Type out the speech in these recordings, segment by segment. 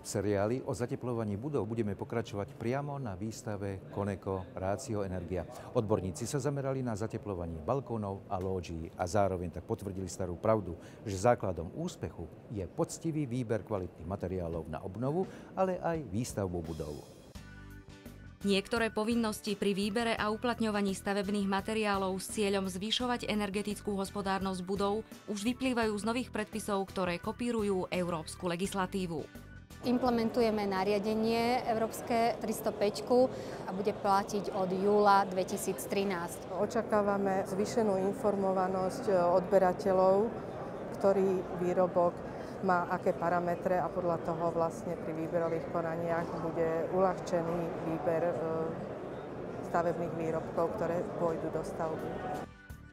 V seriáli o zateplovaní budov budeme pokračovať priamo na výstave Koneko Ratio Energia. Odborníci sa zamerali na zateplovanie balkónov a lóžií a zároveň tak potvrdili starú pravdu, že základom úspechu je poctivý výber kvalitných materiálov na obnovu, ale aj výstavbu budov. Niektoré povinnosti pri výbere a uplatňovaní stavebných materiálov s cieľom zvyšovať energetickú hospodárnosť budov už vyplývajú z nových predpisov, ktoré kopírujú európsku legislatívu. Implementujeme nariadenie Európske 305 a bude platiť od júla 2013. Očakávame zvýšenú informovanosť odberateľov, ktorý výrobok má aké parametre a podľa toho vlastne pri výberových konaniach bude uľahčený výber stavebných výrobkov, ktoré pôjdu do stavby.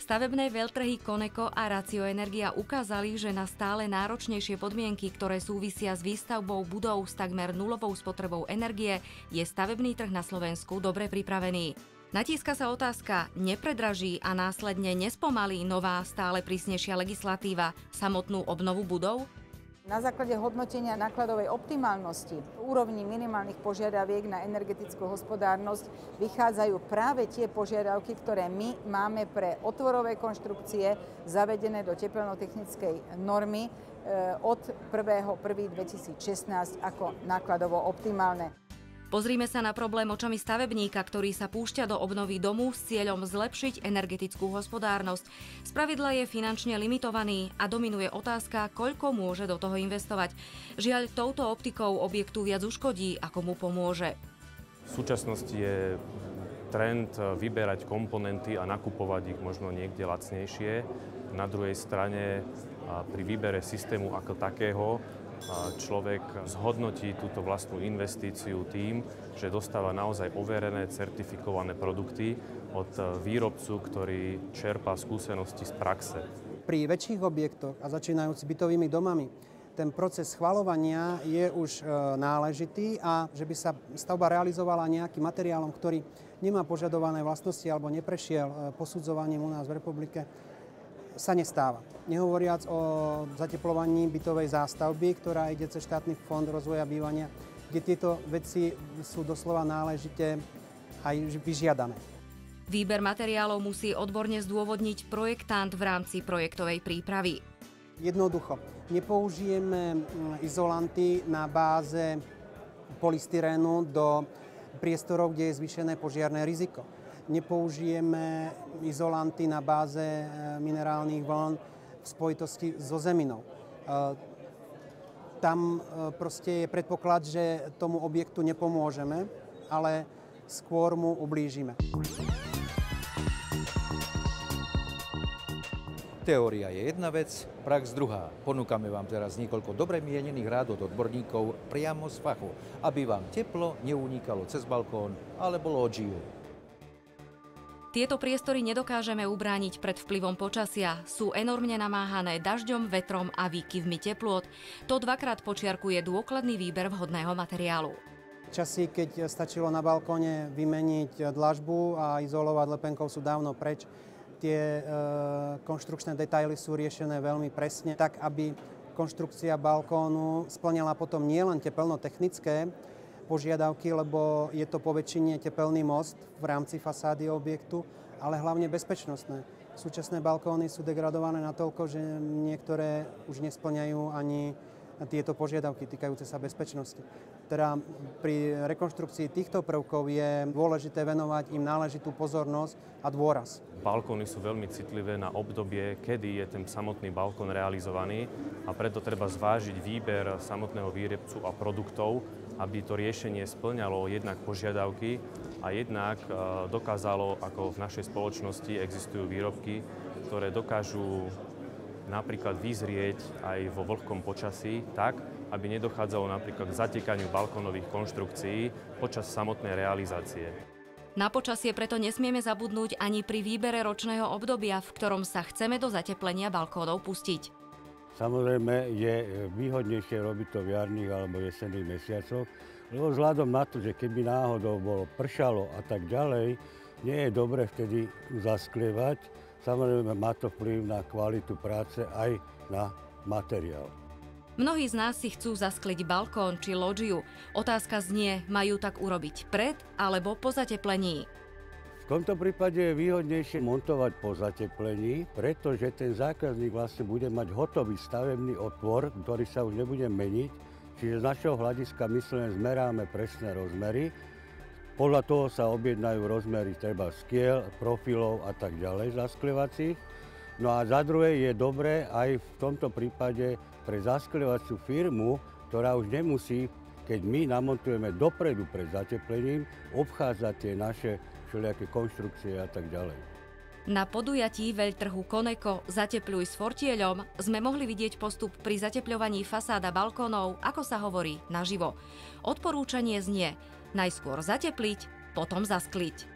Stavebné veľtrhy Koneko a Ratio Energia ukázali, že na stále náročnejšie podmienky, ktoré súvisia s výstavbou budov s takmer nulovou spotrebou energie, je stavebný trh na Slovensku dobre pripravený. Natíska sa otázka, nepredraží a následne nespomalí nová stále prísnejšia legislatíva samotnú obnovu budov? Na základe hodnotenia nákladovej optimálnosti úrovni minimálnych požiadaviek na energetickú hospodárnosť vychádzajú práve tie požiadavky, ktoré my máme pre otvorové konštrukcie zavedené do tepelnotechnickej normy od 1.1.2016 ako nákladovo optimálne. Pozrime sa na problém očami stavebníka, ktorý sa púšťa do obnovy domu s cieľom zlepšiť energetickú hospodárnosť. Spravidla je finančne limitovaný a dominuje otázka, koľko môže do toho investovať. Žiaľ, touto optikou objektu viac uškodí, ako mu pomôže. V súčasnosti je trend vyberať komponenty a nakupovať ich možno niekde lacnejšie. Na druhej strane pri výbere systému ako takého človek zhodnotí túto vlastnú investíciu tým, že dostáva naozaj overené, certifikované produkty od výrobcu, ktorý čerpá skúsenosti z praxe. Pri väčších objektoch a začínajúc bytovými domami, ten proces schvaľovania je už náležitý a že by sa stavba realizovala nejakým materiálom, ktorý nemá požadované vlastnosti alebo neprešiel posudzovaním u nás v republike, sa nestáva. Nehovoriac o zateplovaní bytovej zástavby, ktorá ide cez štátny fond rozvoja bývania, kde tieto veci sú doslova náležite aj vyžiadané. Výber materiálov musí odborne zdôvodniť projektant v rámci projektovej prípravy. Jednoducho, nepoužijeme izolanty na báze polystyrénu do priestorov, kde je zvýšené požiarne riziko. Nepoužijeme izolanty na báze minerálnych vln v spojitosti so zeminou. Tam proste je predpoklad, že tomu objektu nepomôžeme, ale skôr mu ublížime. Teória je jedna vec, prax druhá. Ponúkame vám teraz niekoľko dobre mienených rád od odborníkov priamo z fachu, aby vám teplo neunikalo cez balkón alebo lóžiu. Tieto priestory nedokážeme ubrániť pred vplyvom počasia. Sú enormne namáhané dažďom, vetrom a výkyvmi teplôt. To dvakrát počiarkuje dôkladný výber vhodného materiálu. Časy, keď stačilo na balkóne vymeniť dlažbu a izolovať lepenkou, sú dávno preč. Tie konštrukčné detaily sú riešené veľmi presne, tak aby konštrukcia balkónu spĺňala potom nielen tepelno-technické požiadavky, lebo je to poväčšine tepelný most v rámci fasády objektu, ale hlavne bezpečnostné. Súčasné balkóny sú degradované natoľko, že niektoré už nespĺňajú ani tieto požiadavky týkajúce sa bezpečnosti. Teda pri rekonštrukcii týchto prvkov je dôležité venovať im náležitú pozornosť a dôraz. Balkóny sú veľmi citlivé na obdobie, kedy je ten samotný balkón realizovaný a preto treba zvážiť výber samotného výrobcu a produktov, aby to riešenie spĺňalo jednak požiadavky a jednak dokázalo, ako v našej spoločnosti existujú výrobky, ktoré dokážu napríklad vyzrieť aj vo vlhkom počasí tak, aby nedochádzalo napríklad k zatekaniu balkónových konštrukcií počas samotnej realizácie. Na počasie preto nesmieme zabudnúť ani pri výbere ročného obdobia, v ktorom sa chceme do zateplenia balkónov pustiť. Samozrejme je výhodnejšie robiť to v jarných alebo jesenných mesiacoch, lebo vzhľadom na to, že keby náhodou bolo pršalo a tak ďalej, nie je dobre vtedy zasklievať samozrejme má to vplyv na kvalitu práce aj na materiál. Mnohí z nás si chcú zaskliť balkón či lóžiu. Otázka znie, majú tak urobiť pred alebo po zateplení. V tomto prípade je výhodnejšie montovať po zateplení, pretože ten zákazník vlastne bude mať hotový stavebný otvor, ktorý sa už nebude meniť. Čiže z našeho hľadiska my zmeráme presné rozmery. Podľa toho sa objednajú rozmery treba skiel, profilov a tak ďalej zasklievacích. No a za druhé je dobré aj v tomto prípade pre zasklevaciu firmu, ktorá už nemusí, keď my namontujeme dopredu pred zateplením, obchádzať tie naše všelijaké konštrukcie a tak ďalej. Na podujatí veľtrhu Koneko Zatepľuj s fortieľom sme mohli vidieť postup pri zatepľovaní fasáda balkónov, ako sa hovorí, naživo. Odporúčanie znie najskôr zatepliť, potom zaskliť.